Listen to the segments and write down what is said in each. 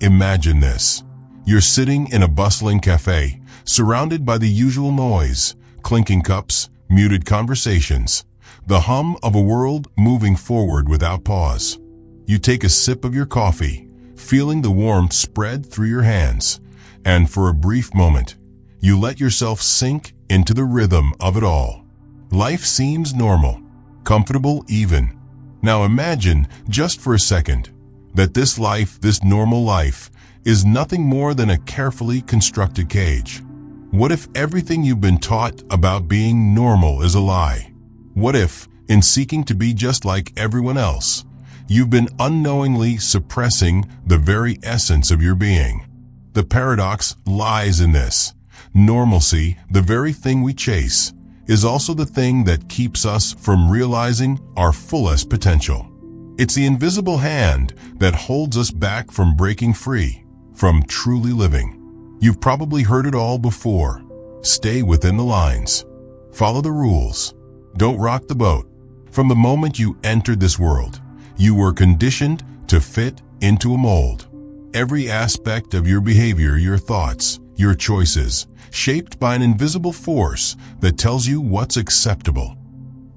Imagine this. You're sitting in a bustling cafe, surrounded by the usual noise, clinking cups, muted conversations, the hum of a world moving forward without pause. You take a sip of your coffee, feeling the warmth spread through your hands, and for a brief moment, you let yourself sink into the rhythm of it all. Life seems normal, comfortable even. Now imagine, just for a second, that this normal life, is nothing more than a carefully constructed cage. What if everything you've been taught about being normal is a lie? What if, in seeking to be just like everyone else, you've been unknowingly suppressing the very essence of your being? The paradox lies in this. Normalcy, the very thing we chase, is also the thing that keeps us from realizing our fullest potential. It's the invisible hand that holds us back from breaking free, from truly living. You've probably heard it all before. Stay within the lines. Follow the rules. Don't rock the boat. From the moment you entered this world, you were conditioned to fit into a mold. Every aspect of your behavior, your thoughts, your choices, shaped by an invisible force that tells you what's acceptable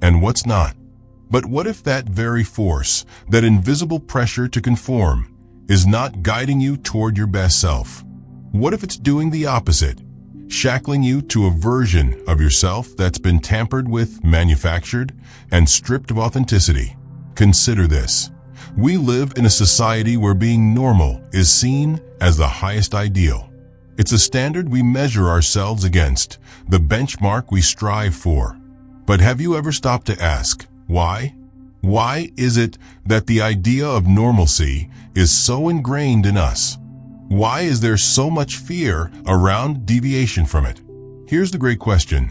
and what's not. But what if that very force, that invisible pressure to conform, is not guiding you toward your best self? What if it's doing the opposite, shackling you to a version of yourself that's been tampered with, manufactured, and stripped of authenticity? Consider this. We live in a society where being normal is seen as the highest ideal. It's a standard we measure ourselves against, the benchmark we strive for. But have you ever stopped to ask, why? Why is it that the idea of normalcy is so ingrained in us? Why is there so much fear around deviation from it? Here's the great question.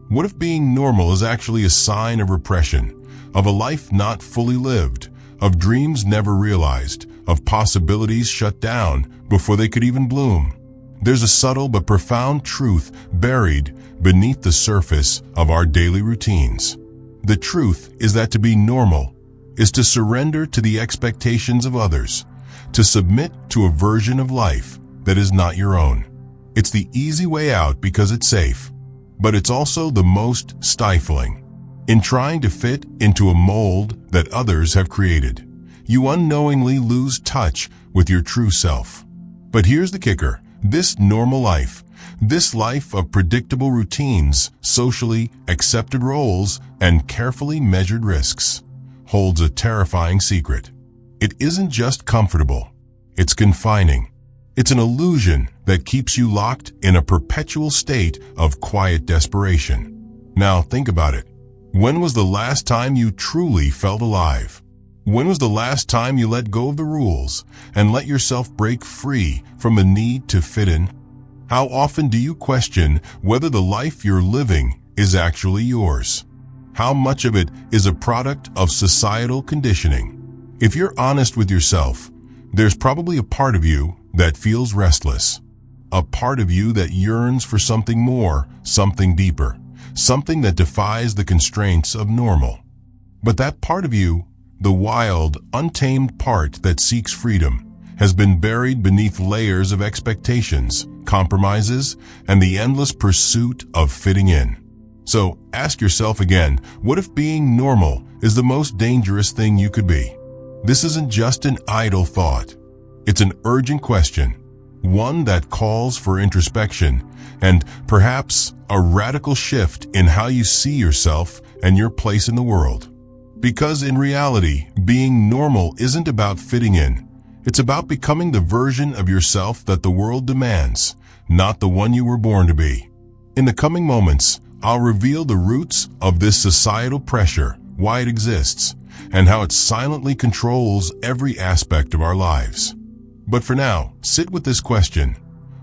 What if being normal is actually a sign of repression, of a life not fully lived, of dreams never realized, of possibilities shut down before they could even bloom? There's a subtle but profound truth buried beneath the surface of our daily routines. The truth is that to be normal is to surrender to the expectations of others, to submit to a version of life that is not your own. It's the easy way out because it's safe, but it's also the most stifling. In trying to fit into a mold that others have created, you unknowingly lose touch with your true self. But here's the kicker. This normal life, this life of predictable routines, socially accepted roles, and carefully measured risks, holds a terrifying secret. It isn't just comfortable, it's confining. It's an illusion that keeps you locked in a perpetual state of quiet desperation. Now think about it. When was the last time you truly felt alive? When was the last time you let go of the rules and let yourself break free from the need to fit in? How often do you question whether the life you're living is actually yours? How much of it is a product of societal conditioning? If you're honest with yourself, there's probably a part of you that feels restless, a part of you that yearns for something more, something deeper, something that defies the constraints of normal. But that part of you, the wild, untamed part that seeks freedom, has been buried beneath layers of expectations, compromises, and the endless pursuit of fitting in. So ask yourself again, what if being normal is the most dangerous thing you could be? This isn't just an idle thought. It's an urgent question, one that calls for introspection and perhaps a radical shift in how you see yourself and your place in the world. Because in reality, being normal isn't about fitting in. It's about becoming the version of yourself that the world demands, not the one you were born to be. In the coming moments, I'll reveal the roots of this societal pressure, why it exists, and how it silently controls every aspect of our lives. But for now, sit with this question.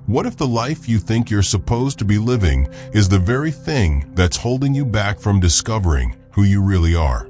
What if the life you think you're supposed to be living is the very thing that's holding you back from discovering who you really are?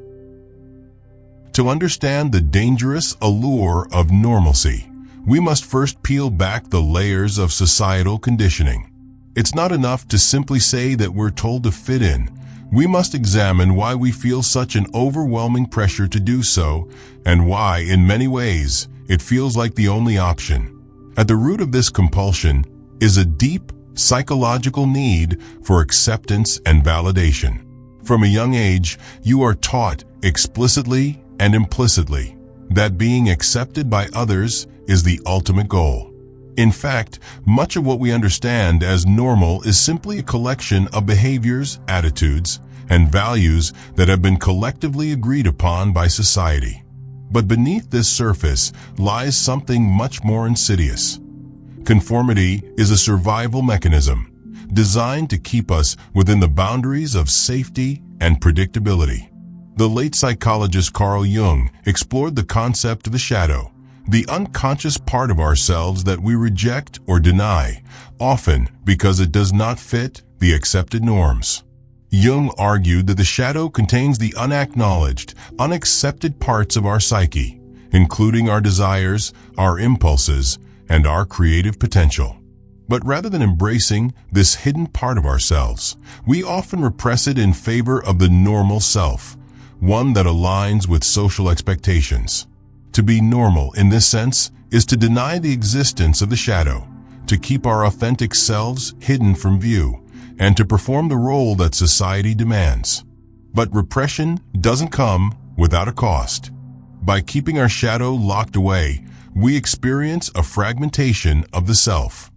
To understand the dangerous allure of normalcy, we must first peel back the layers of societal conditioning. It's not enough to simply say that we're told to fit in. We must examine why we feel such an overwhelming pressure to do so, and why, in many ways, it feels like the only option. At the root of this compulsion is a deep psychological need for acceptance and validation. From a young age, you are taught explicitly and implicitly that being accepted by others is the ultimate goal. In fact, much of what we understand as normal is simply a collection of behaviors, attitudes, and values that have been collectively agreed upon by society. But beneath this surface lies something much more insidious. Conformity is a survival mechanism designed to keep us within the boundaries of safety and predictability. The late psychologist Carl Jung explored the concept of the shadow, the unconscious part of ourselves that we reject or deny, often because it does not fit the accepted norms. Jung argued that the shadow contains the unacknowledged, unaccepted parts of our psyche, including our desires, our impulses, and our creative potential. But rather than embracing this hidden part of ourselves, we often repress it in favor of the normal self, one that aligns with social expectations. To be normal in this sense is to deny the existence of the shadow, to keep our authentic selves hidden from view, and to perform the role that society demands. But repression doesn't come without a cost. By keeping our shadow locked away, we experience a fragmentation of the self.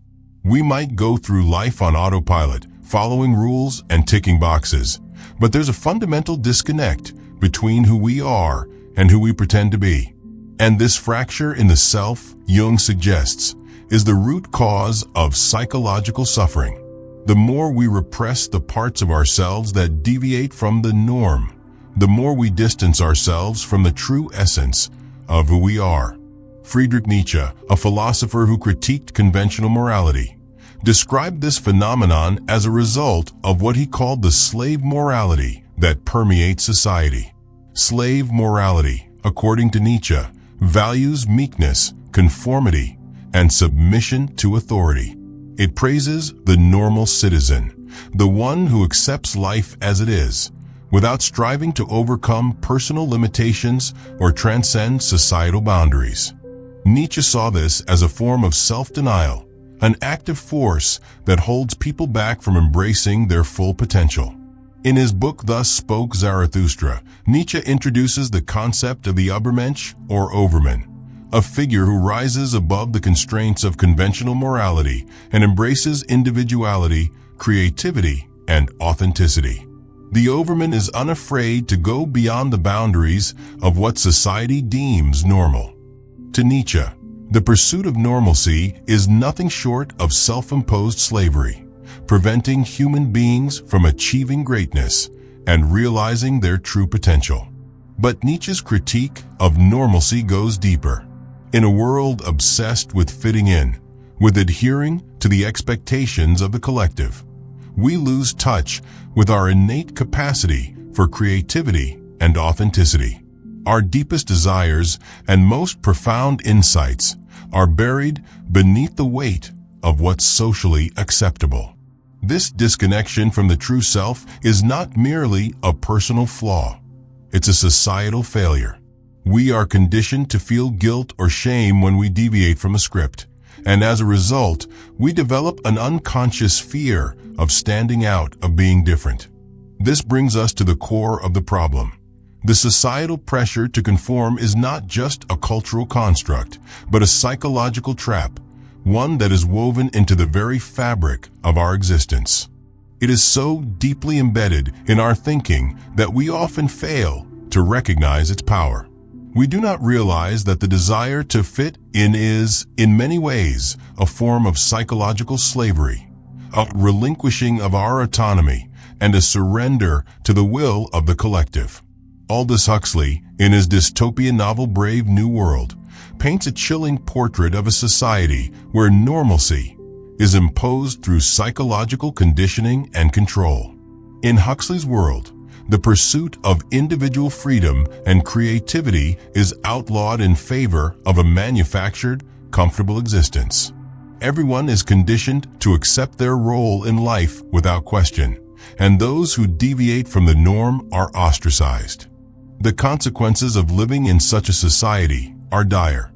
We might go through life on autopilot, following rules and ticking boxes, but there's a fundamental disconnect between who we are and who we pretend to be. And this fracture in the self, Jung suggests, is the root cause of psychological suffering. The more we repress the parts of ourselves that deviate from the norm, the more we distance ourselves from the true essence of who we are. Friedrich Nietzsche, a philosopher who critiqued conventional morality, described this phenomenon as a result of what he called the slave morality that permeates society. Slave morality, according to Nietzsche, values meekness, conformity, and submission to authority. It praises the normal citizen, the one who accepts life as it is, without striving to overcome personal limitations or transcend societal boundaries. Nietzsche saw this as a form of self-denial, an active force that holds people back from embracing their full potential. In his book Thus Spoke Zarathustra, Nietzsche introduces the concept of the Übermensch or Overman, a figure who rises above the constraints of conventional morality and embraces individuality, creativity, and authenticity. The Overman is unafraid to go beyond the boundaries of what society deems normal. To Nietzsche, the pursuit of normalcy is nothing short of self-imposed slavery, preventing human beings from achieving greatness and realizing their true potential. But Nietzsche's critique of normalcy goes deeper. In a world obsessed with fitting in, with adhering to the expectations of the collective, we lose touch with our innate capacity for creativity and authenticity. Our deepest desires and most profound insights are buried beneath the weight of what's socially acceptable. This disconnection from the true self is not merely a personal flaw. It's a societal failure. We are conditioned to feel guilt or shame when we deviate from a script, and as a result, we develop an unconscious fear of standing out, of being different. This brings us to the core of the problem. The societal pressure to conform is not just a cultural construct, but a psychological trap, one that is woven into the very fabric of our existence. It is so deeply embedded in our thinking that we often fail to recognize its power. We do not realize that the desire to fit in is, in many ways, a form of psychological slavery, a relinquishing of our autonomy, and a surrender to the will of the collective. Aldous Huxley, in his dystopian novel Brave New World, paints a chilling portrait of a society where normalcy is imposed through psychological conditioning and control. In Huxley's world, the pursuit of individual freedom and creativity is outlawed in favor of a manufactured, comfortable existence. Everyone is conditioned to accept their role in life without question, and those who deviate from the norm are ostracized. The consequences of living in such a society are dire.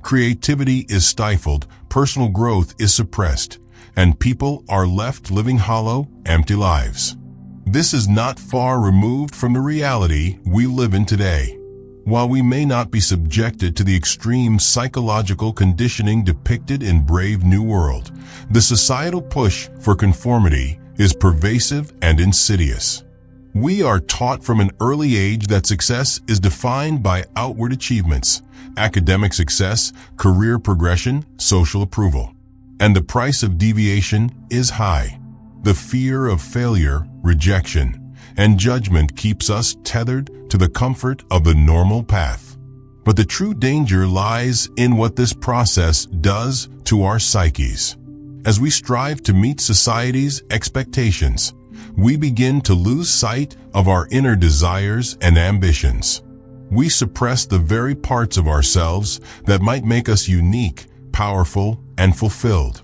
creativity is stifled, personal growth is suppressed, and people are left living hollow, empty lives. This is not far removed from the reality we live in today. While we may not be subjected to the extreme psychological conditioning depicted in Brave New World, the societal push for conformity is pervasive and insidious. We are taught from an early age that success is defined by outward achievements, academic success, career progression, social approval. And the price of deviation is high. The fear of failure, rejection, and judgment keeps us tethered to the comfort of the normal path. But the true danger lies in what this process does to our psyches. As we strive to meet society's expectations, we begin to lose sight of our inner desires and ambitions. We suppress the very parts of ourselves that might make us unique, powerful, and fulfilled.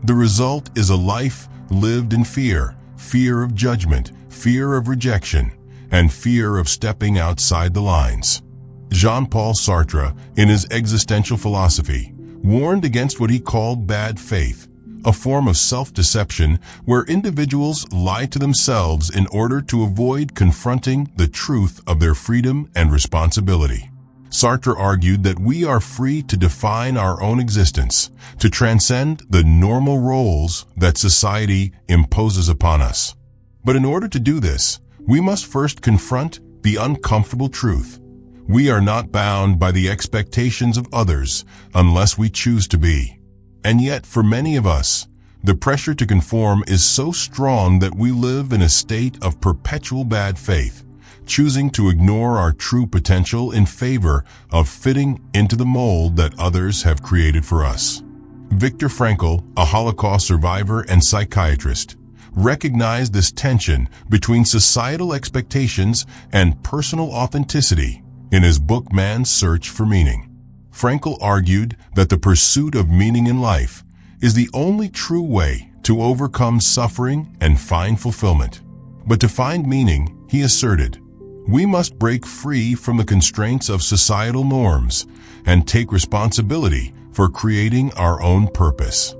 The result is a life lived in fear, fear of judgment, fear of rejection, and fear of stepping outside the lines. Jean-Paul Sartre, in his existential philosophy, warned against what he called bad faith, a form of self-deception where individuals lie to themselves in order to avoid confronting the truth of their freedom and responsibility. Sartre argued that we are free to define our own existence, to transcend the normal roles that society imposes upon us. But in order to do this, we must first confront the uncomfortable truth. We are not bound by the expectations of others unless we choose to be. And yet, for many of us, the pressure to conform is so strong that we live in a state of perpetual bad faith, choosing to ignore our true potential in favor of fitting into the mold that others have created for us. Viktor Frankl, a Holocaust survivor and psychiatrist, recognized this tension between societal expectations and personal authenticity in his book Man's Search for Meaning. Frankl argued that the pursuit of meaning in life is the only true way to overcome suffering and find fulfillment. But to find meaning, he asserted, we must break free from the constraints of societal norms and take responsibility for creating our own purpose.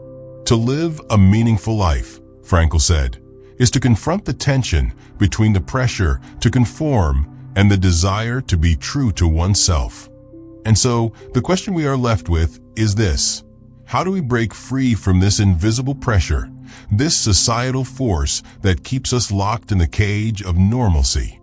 To live a meaningful life, Frankl said, is to confront the tension between the pressure to conform and the desire to be true to oneself. And so, the question we are left with is this: how do we break free from this invisible pressure, this societal force that keeps us locked in the cage of normalcy?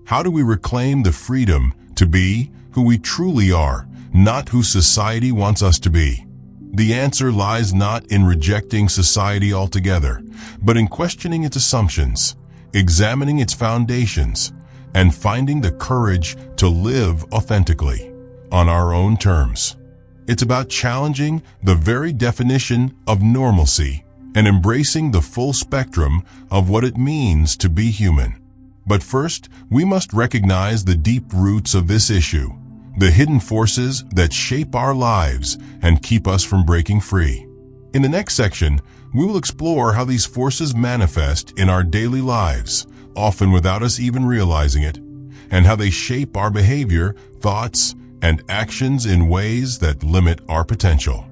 How do we reclaim the freedom to be who we truly are, not who society wants us to be? The answer lies not in rejecting society altogether, but in questioning its assumptions, examining its foundations, and finding the courage to live authentically, on our own terms. It's about challenging the very definition of normalcy and embracing the full spectrum of what it means to be human. But first, we must recognize the deep roots of this issue, the hidden forces that shape our lives and keep us from breaking free. In the next section, we will explore how these forces manifest in our daily lives, often without us even realizing it, and how they shape our behavior, thoughts, and actions in ways that limit our potential.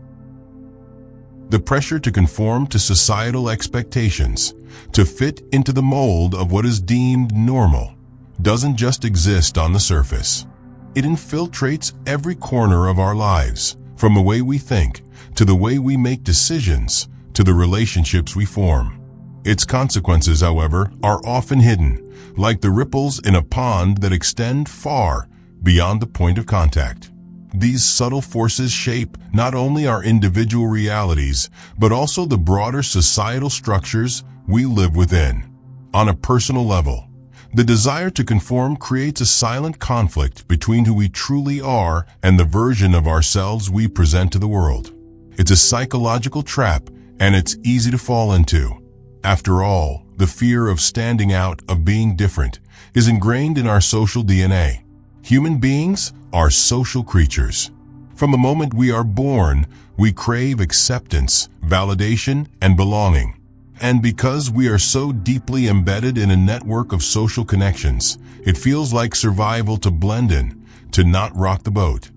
The pressure to conform to societal expectations, to fit into the mold of what is deemed normal, doesn't just exist on the surface. It infiltrates every corner of our lives, from the way we think, to the way we make decisions, to the relationships we form. Its consequences, however, are often hidden, like the ripples in a pond that extend far beyond the point of contact. These subtle forces shape not only our individual realities, but also the broader societal structures we live within. On a personal level, the desire to conform creates a silent conflict between who we truly are and the version of ourselves we present to the world. It's a psychological trap, and it's easy to fall into. After all, the fear of standing out, of being different, is ingrained in our social DNA. Human beings are social creatures. From the moment we are born, we crave acceptance, validation, and belonging. And because we are so deeply embedded in a network of social connections, it feels like survival to blend in, to not rock the boat.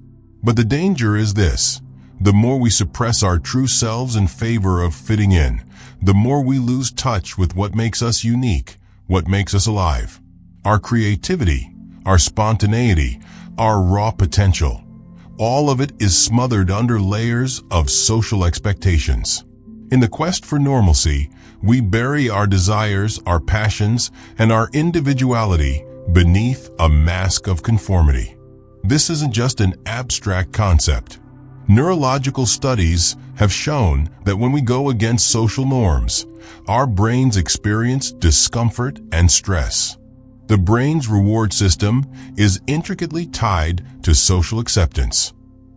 But the danger is this: The more we suppress our true selves in favor of fitting in, the more we lose touch with what makes us unique, what makes us alive. Our creativity, our spontaneity, our raw potential. All of it is smothered under layers of social expectations. In the quest for normalcy, we bury our desires, our passions, and our individuality beneath a mask of conformity. This isn't just an abstract concept. Neurological studies have shown that when we go against social norms, our brains experience discomfort and stress. The brain's reward system is intricately tied to social acceptance.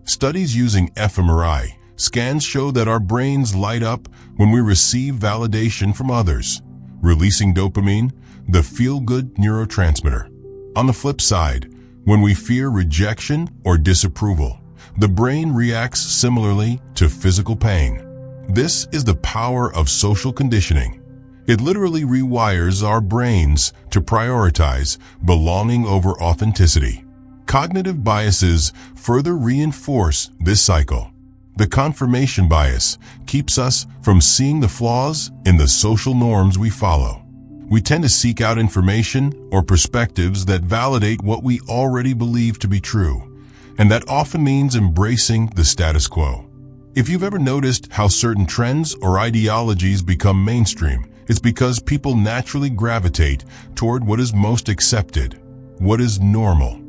Studies using fMRI scans show that our brains light up when we receive validation from others, releasing dopamine, the feel-good neurotransmitter. On the flip side, when we fear rejection or disapproval, the brain reacts similarly to physical pain. This is the power of social conditioning. It literally rewires our brains to prioritize belonging over authenticity. Cognitive biases further reinforce this cycle. The confirmation bias keeps us from seeing the flaws in the social norms we follow. We tend to seek out information or perspectives that validate what we already believe to be true, and that often means embracing the status quo. If you've ever noticed how certain trends or ideologies become mainstream, it's because people naturally gravitate toward what is most accepted, what is normal.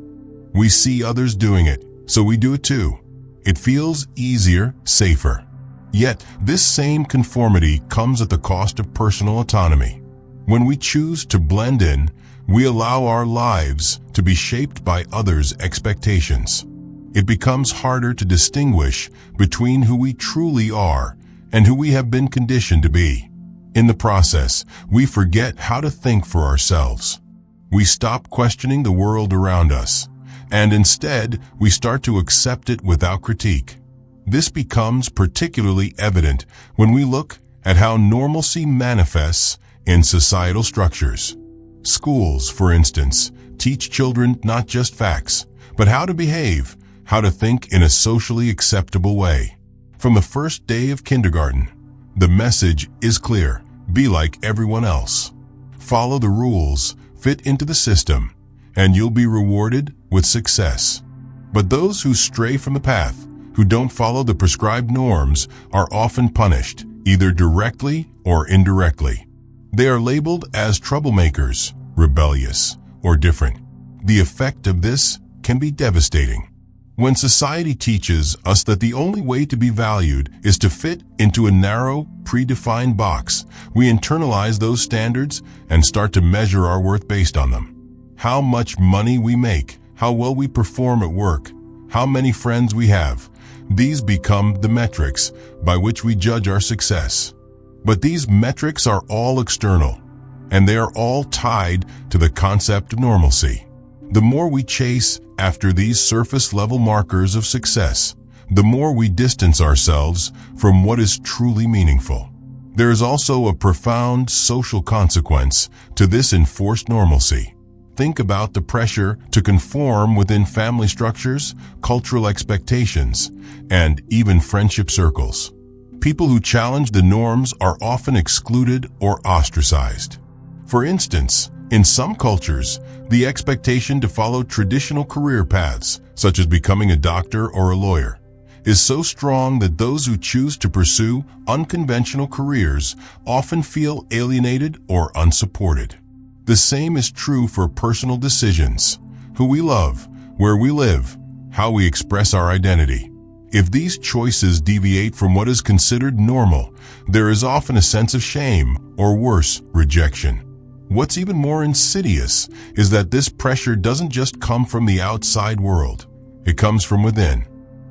We see others doing it, so we do it too. It feels easier, safer. Yet, this same conformity comes at the cost of personal autonomy. When we choose to blend in, we allow our lives to be shaped by others' expectations. It becomes harder to distinguish between who we truly are and who we have been conditioned to be. In the process, we forget how to think for ourselves. We stop questioning the world around us, and instead, we start to accept it without critique. This becomes particularly evident when we look at how normalcy manifests in societal structures. Schools, for instance, teach children not just facts, but how to behave, how to think in a socially acceptable way. From the first day of kindergarten, the message is clear: be like everyone else. Follow the rules, fit into the system, and you'll be rewarded with success. But those who stray from the path, who don't follow the prescribed norms, are often punished, either directly or indirectly. They are labeled as troublemakers, rebellious, or different. The effect of this can be devastating. When society teaches us that the only way to be valued is to fit into a narrow, predefined box, we internalize those standards and start to measure our worth based on them. How much money we make, how well we perform at work, how many friends we have, these become the metrics by which we judge our success. But these metrics are all external, and they are all tied to the concept of normalcy. The more we chase after these surface-level markers of success, the more we distance ourselves from what is truly meaningful. There is also a profound social consequence to this enforced normalcy. Think about the pressure to conform within family structures, cultural expectations, and even friendship circles. People who challenge the norms are often excluded or ostracized. For instance, in some cultures, the expectation to follow traditional career paths, such as becoming a doctor or a lawyer, is so strong that those who choose to pursue unconventional careers often feel alienated or unsupported. The same is true for personal decisions: who we love, where we live, how we express our identity. If these choices deviate from what is considered normal, there is often a sense of shame, or worse, rejection. What's even more insidious is that this pressure doesn't just come from the outside world. It comes from within.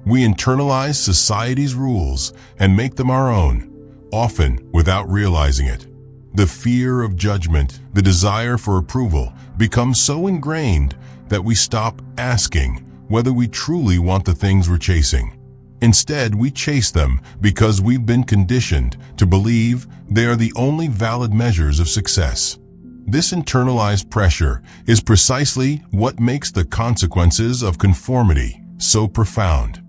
We internalize society's rules and make them our own, often without realizing it. The fear of judgment, the desire for approval, becomes so ingrained that we stop asking whether we truly want the things we're chasing. Instead, we chase them because we've been conditioned to believe they are the only valid measures of success. This internalized pressure is precisely what makes the consequences of conformity so profound.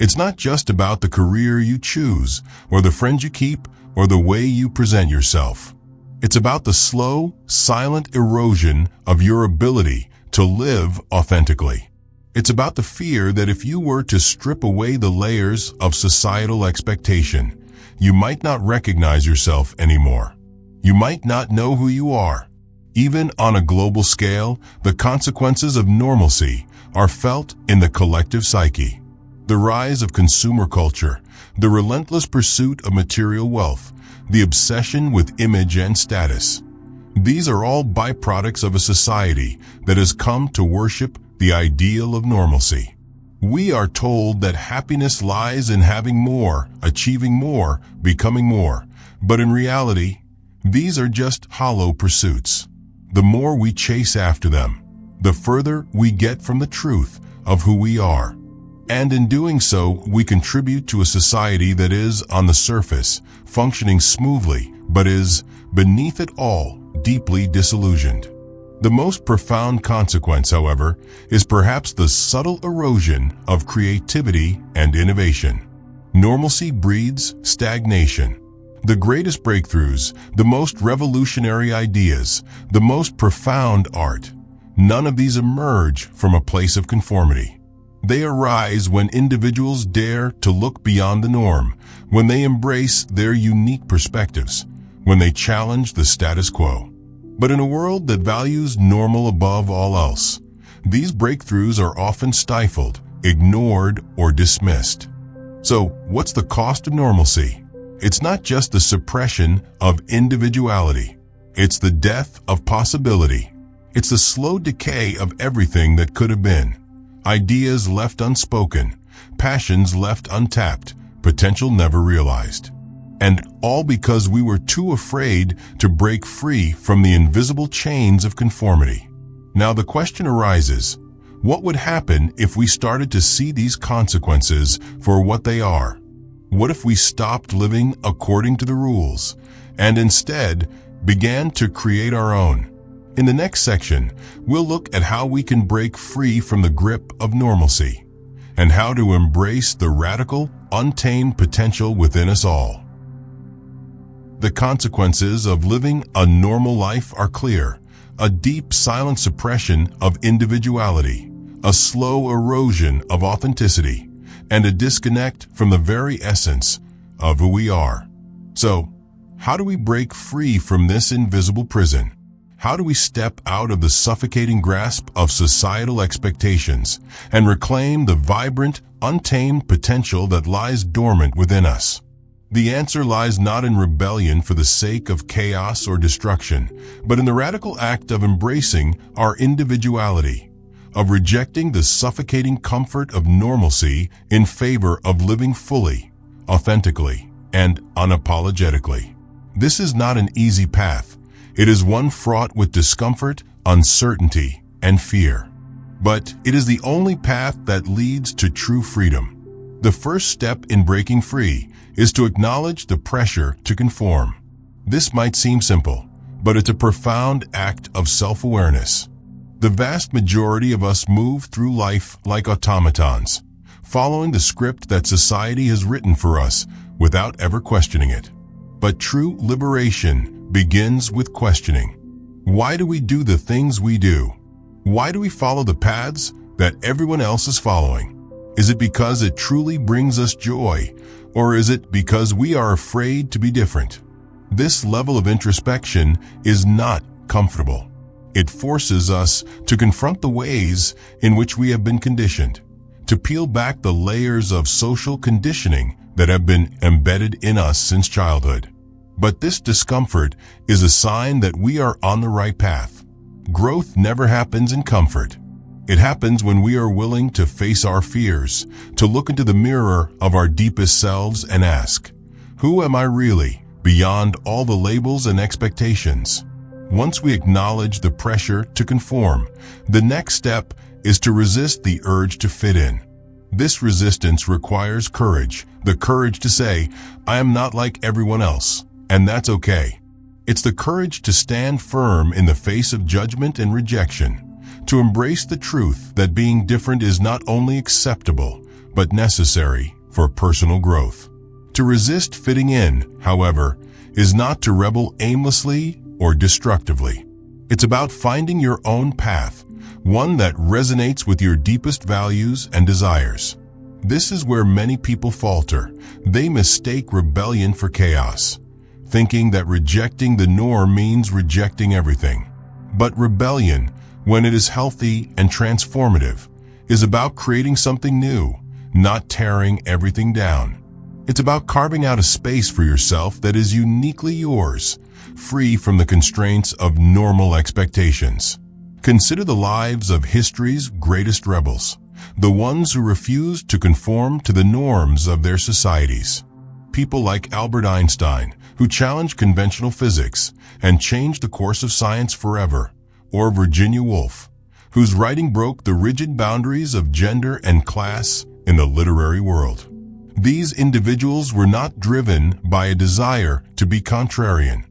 It's not just about the career you choose, or the friends you keep, or the way you present yourself. It's about the slow, silent erosion of your ability to live authentically. It's about the fear that if you were to strip away the layers of societal expectation, you might not recognize yourself anymore. You might not know who you are. Even on a global scale, the consequences of normalcy are felt in the collective psyche. The rise of consumer culture, the relentless pursuit of material wealth, the obsession with image and status. These are all byproducts of a society that has come to worship the ideal of normalcy. We are told that happiness lies in having more, achieving more, becoming more. But in reality, these are just hollow pursuits. The more we chase after them, the further we get from the truth of who we are. And in doing so, we contribute to a society that is, on the surface, functioning smoothly, but is, beneath it all, deeply disillusioned. The most profound consequence, however, is perhaps the subtle erosion of creativity and innovation. Normalcy breeds stagnation. The greatest breakthroughs, the most revolutionary ideas, the most profound art, none of these emerge from a place of conformity. They arise when individuals dare to look beyond the norm, when they embrace their unique perspectives, when they challenge the status quo. But in a world that values normal above all else, these breakthroughs are often stifled, ignored, or dismissed. So, what's the cost of normalcy? It's not just the suppression of individuality. It's the death of possibility. It's the slow decay of everything that could have been. Ideas left unspoken, passions left untapped, potential never realized. And all because we were too afraid to break free from the invisible chains of conformity. Now the question arises, what would happen if we started to see these consequences for what they are? What if we stopped living according to the rules and instead began to create our own? In the next section, we'll look at how we can break free from the grip of normalcy and how to embrace the radical, untamed potential within us all. The consequences of living a normal life are clear: a deep, silent suppression of individuality, a slow erosion of authenticity, and a disconnect from the very essence of who we are. So, how do we break free from this invisible prison? How do we step out of the suffocating grasp of societal expectations and reclaim the vibrant, untamed potential that lies dormant within us? The answer lies not in rebellion for the sake of chaos or destruction, but in the radical act of embracing our individuality, of rejecting the suffocating comfort of normalcy in favor of living fully, authentically, and unapologetically. This is not an easy path. It is one fraught with discomfort, uncertainty, and fear. But it is the only path that leads to true freedom. The first step in breaking free is to acknowledge the pressure to conform. This might seem simple, but it's a profound act of self-awareness. The vast majority of us move through life like automatons, following the script that society has written for us without ever questioning it. But true liberation begins with questioning. Why do we do the things we do? Why do we follow the paths that everyone else is following? Is it because it truly brings us joy, or is it because we are afraid to be different? This level of introspection is not comfortable. It forces us to confront the ways in which we have been conditioned, to peel back the layers of social conditioning that have been embedded in us since childhood. But this discomfort is a sign that we are on the right path. Growth never happens in comfort. It happens when we are willing to face our fears, to look into the mirror of our deepest selves and ask, who am I really, beyond all the labels and expectations? Once we acknowledge the pressure to conform, the next step is to resist the urge to fit in. This resistance requires courage, the courage to say, I am not like everyone else, and that's okay. It's the courage to stand firm in the face of judgment and rejection, to embrace the truth that being different is not only acceptable, but necessary for personal growth. To resist fitting in, however, is not to rebel aimlessly or destructively. It's about finding your own path, one that resonates with your deepest values and desires. This is where many people falter. They mistake rebellion for chaos, thinking that rejecting the norm means rejecting everything. But rebellion, when it is healthy and transformative, is about creating something new, not tearing everything down. It's about carving out a space for yourself that is uniquely yours, free from the constraints of normal expectations. Consider the lives of history's greatest rebels, the ones who refused to conform to the norms of their societies. People like Albert Einstein, who challenged conventional physics and changed the course of science forever, or Virginia Woolf, whose writing broke the rigid boundaries of gender and class in the literary world. These individuals were not driven by a desire to be contrarian.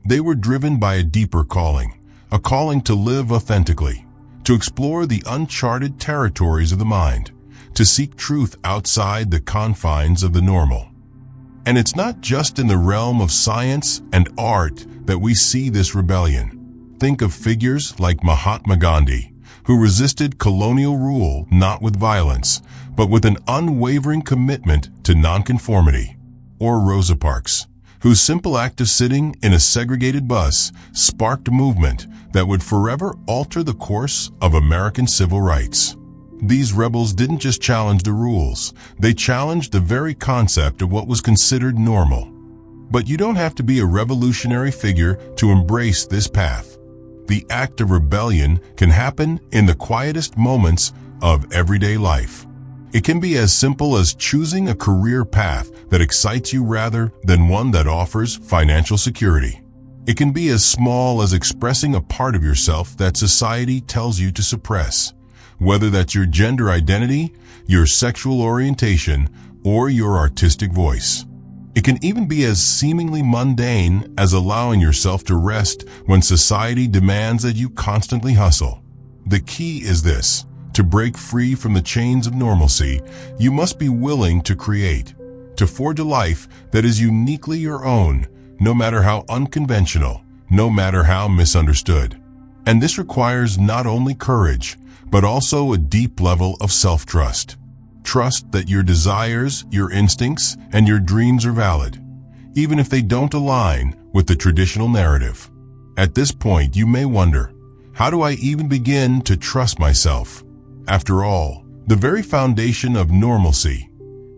They were driven by a deeper calling, a calling to live authentically, to explore the uncharted territories of the mind, to seek truth outside the confines of the normal. And it's not just in the realm of science and art that we see this rebellion. Think of figures like Mahatma Gandhi, who resisted colonial rule not with violence, but with an unwavering commitment to nonconformity. Or Rosa Parks, whose simple act of sitting in a segregated bus sparked a movement that would forever alter the course of American civil rights. These rebels didn't just challenge the rules, they challenged the very concept of what was considered normal. But you don't have to be a revolutionary figure to embrace this path. The act of rebellion can happen in the quietest moments of everyday life. It can be as simple as choosing a career path that excites you rather than one that offers financial security. It can be as small as expressing a part of yourself that society tells you to suppress, whether that's your gender identity, your sexual orientation, or your artistic voice. It can even be as seemingly mundane as allowing yourself to rest when society demands that you constantly hustle. The key is this: to break free from the chains of normalcy, you must be willing to create, to forge a life that is uniquely your own, no matter how unconventional, no matter how misunderstood. And this requires not only courage, but also a deep level of self-trust. Trust that your desires, your instincts, and your dreams are valid, even if they don't align with the traditional narrative. At this point, you may wonder, how do I even begin to trust myself? After all, the very foundation of normalcy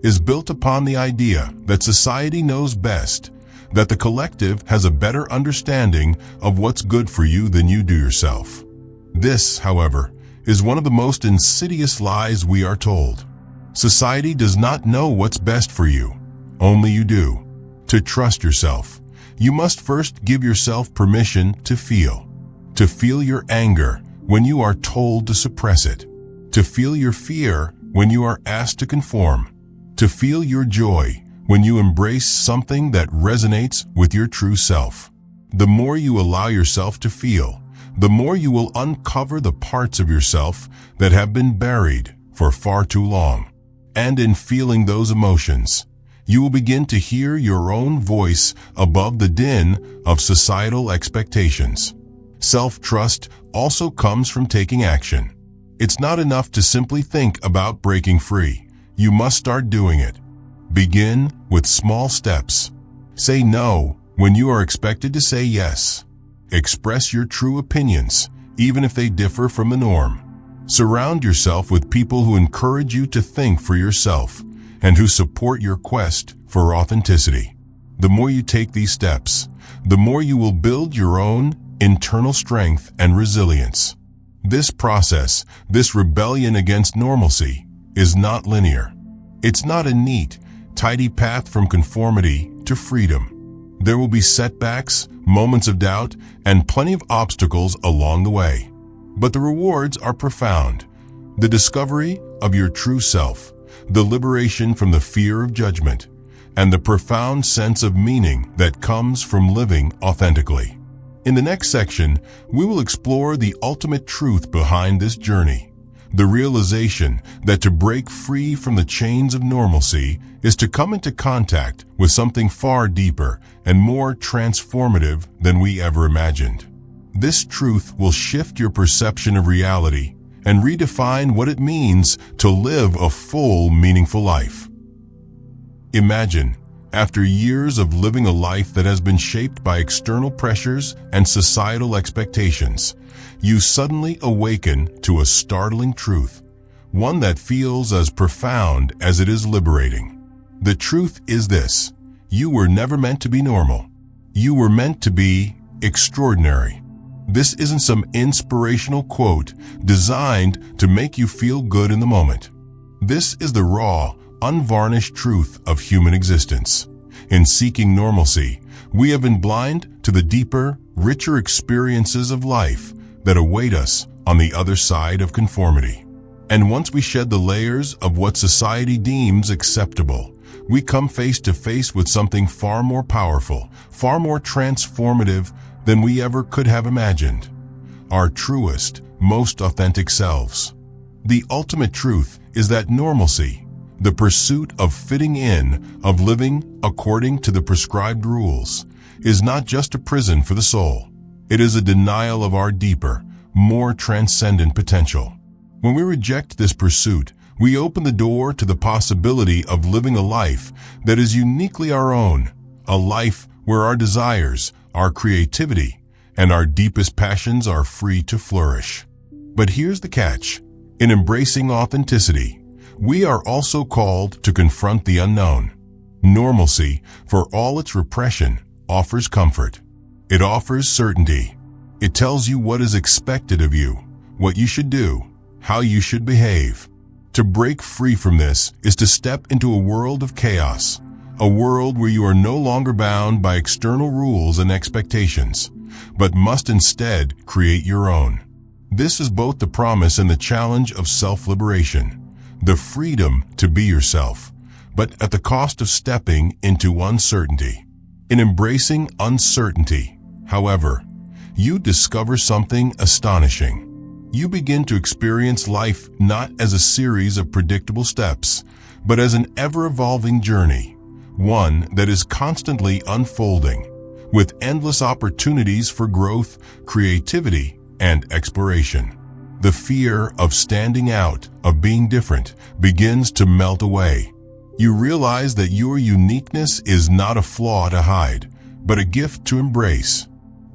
is built upon the idea that society knows best, that the collective has a better understanding of what's good for you than you do yourself. This, however, is one of the most insidious lies we are told. Society does not know what's best for you. Only you do. To trust yourself, you must first give yourself permission to feel your anger when you are told to suppress it, to feel your fear when you are asked to conform, to feel your joy when you embrace something that resonates with your true self. The more you allow yourself to feel, the more you will uncover the parts of yourself that have been buried for far too long. And in feeling those emotions, you will begin to hear your own voice above the din of societal expectations. Self-trust also comes from taking action. It's not enough to simply think about breaking free. You must start doing it. Begin with small steps. Say no when you are expected to say yes. Express your true opinions, even if they differ from the norm. Surround yourself with people who encourage you to think for yourself and who support your quest for authenticity. The more you take these steps, the more you will build your own internal strength and resilience. This process, this rebellion against normalcy, is not linear. It's not a neat, tidy path from conformity to freedom. There will be setbacks, moments of doubt, and plenty of obstacles along the way. But the rewards are profound. The discovery of your true self, the liberation from the fear of judgment, and the profound sense of meaning that comes from living authentically. In the next section, we will explore the ultimate truth behind this journey, the realization that to break free from the chains of normalcy is to come into contact with something far deeper and more transformative than we ever imagined. This truth will shift your perception of reality and redefine what it means to live a full, meaningful life. Imagine, after years of living a life that has been shaped by external pressures and societal expectations, you suddenly awaken to a startling truth, one that feels as profound as it is liberating. The truth is this: you were never meant to be normal. You were meant to be extraordinary. This isn't some inspirational quote designed to make you feel good in the moment. This is the raw, unvarnished truth of human existence. In seeking normalcy, we have been blind to the deeper, richer experiences of life that await us on the other side of conformity. And once we shed the layers of what society deems acceptable, we come face to face with something far more powerful, far more transformative than we ever could have imagined. Our truest, most authentic selves. The ultimate truth is that normalcy, the pursuit of fitting in, of living according to the prescribed rules, is not just a prison for the soul. It is a denial of our deeper, more transcendent potential. When we reject this pursuit, we open the door to the possibility of living a life that is uniquely our own, a life where our desires, our creativity, and our deepest passions are free to flourish. But here's the catch. In embracing authenticity, we are also called to confront the unknown. Normalcy, for all its repression, offers comfort. It offers certainty. It tells you what is expected of you, what you should do, how you should behave. To break free from this is to step into a world of chaos, a world where you are no longer bound by external rules and expectations, but must instead create your own. This is both the promise and the challenge of self-liberation, the freedom to be yourself, but at the cost of stepping into uncertainty. In embracing uncertainty, however, you discover something astonishing. You begin to experience life not as a series of predictable steps, but as an ever-evolving journey, one that is constantly unfolding, with endless opportunities for growth, creativity, and exploration. The fear of standing out, of being different, begins to melt away. You realize that your uniqueness is not a flaw to hide, but a gift to embrace.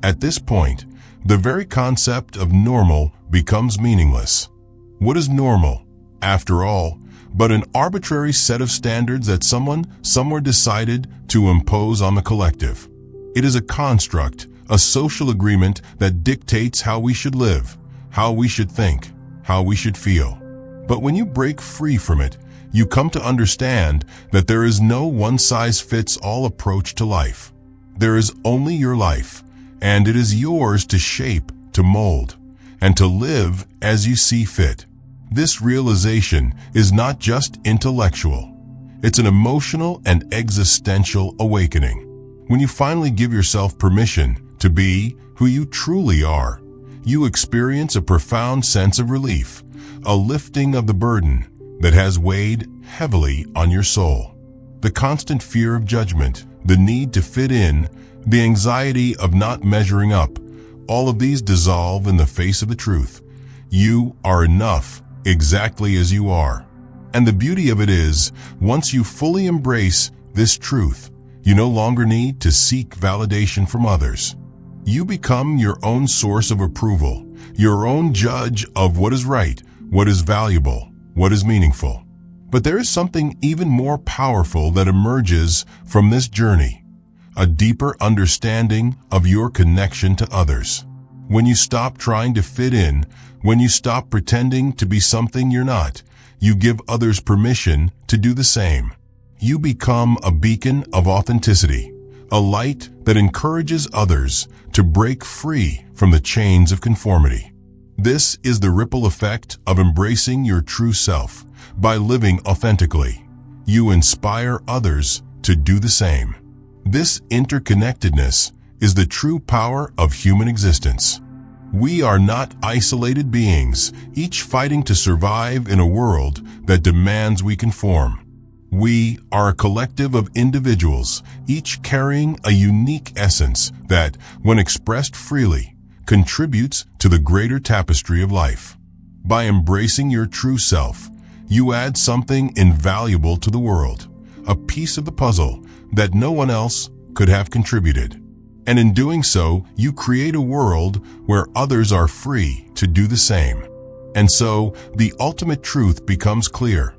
At this point, the very concept of normal becomes meaningless. What is normal, after all, but an arbitrary set of standards that someone somewhere decided to impose on the collective? It is a construct, a social agreement that dictates how we should live, how we should think, how we should feel. But when you break free from it, you come to understand that there is no one-size-fits-all approach to life. There is only your life, and it is yours to shape, to mold, and to live as you see fit. This realization is not just intellectual. It's an emotional and existential awakening. When you finally give yourself permission to be who you truly are, you experience a profound sense of relief, a lifting of the burden that has weighed heavily on your soul. The constant fear of judgment, the need to fit in, the anxiety of not measuring up, all of these dissolve in the face of the truth. You are enough exactly as you are. And the beauty of it is, once you fully embrace this truth, you no longer need to seek validation from others. You become your own source of approval, your own judge of what is right, what is valuable, what is meaningful. But there is something even more powerful that emerges from this journey, a deeper understanding of your connection to others. When you stop trying to fit in, when you stop pretending to be something you're not, you give others permission to do the same. You become a beacon of authenticity, a light that encourages others to break free from the chains of conformity. This is the ripple effect of embracing your true self. By living authentically, you inspire others to do the same. This interconnectedness is the true power of human existence. We are not isolated beings, each fighting to survive in a world that demands we conform. We are a collective of individuals, each carrying a unique essence that, when expressed freely, contributes to the greater tapestry of life. By embracing your true self, you add something invaluable to the world, a piece of the puzzle that no one else could have contributed. And in doing so, you create a world where others are free to do the same. And so, the ultimate truth becomes clear.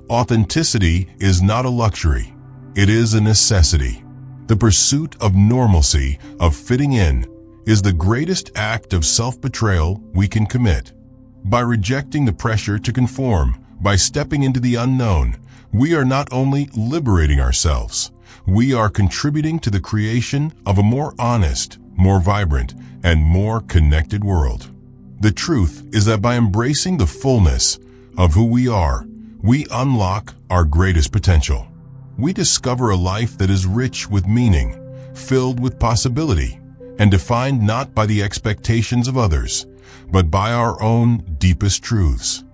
Authenticity is not a luxury. It is a necessity. The pursuit of normalcy, of fitting in, is the greatest act of self-betrayal we can commit. By rejecting the pressure to conform, by stepping into the unknown, we are not only liberating ourselves, we are contributing to the creation of a more honest, more vibrant, and more connected world. The truth is that by embracing the fullness of who we are, we unlock our greatest potential. We discover a life that is rich with meaning, filled with possibility, and defined not by the expectations of others, but by our own deepest truths.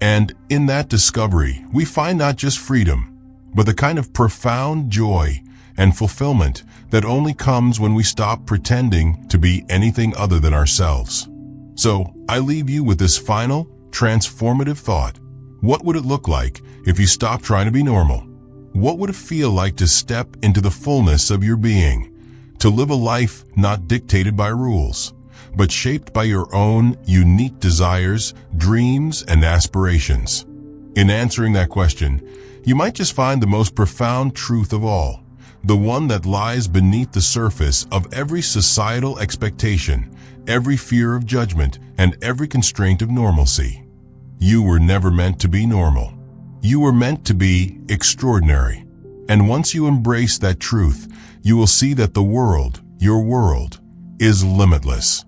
And in that discovery, we find not just freedom, but the kind of profound joy and fulfillment that only comes when we stop pretending to be anything other than ourselves. So, I leave you with this final, transformative thought. What would it look like if you stopped trying to be normal? What would it feel like to step into the fullness of your being, to live a life not dictated by rules, but shaped by your own unique desires, dreams, and aspirations? In answering that question, you might just find the most profound truth of all, the one that lies beneath the surface of every societal expectation, every fear of judgment, and every constraint of normalcy. You were never meant to be normal. You were meant to be extraordinary. And once you embrace that truth, you will see that the world, your world, is limitless.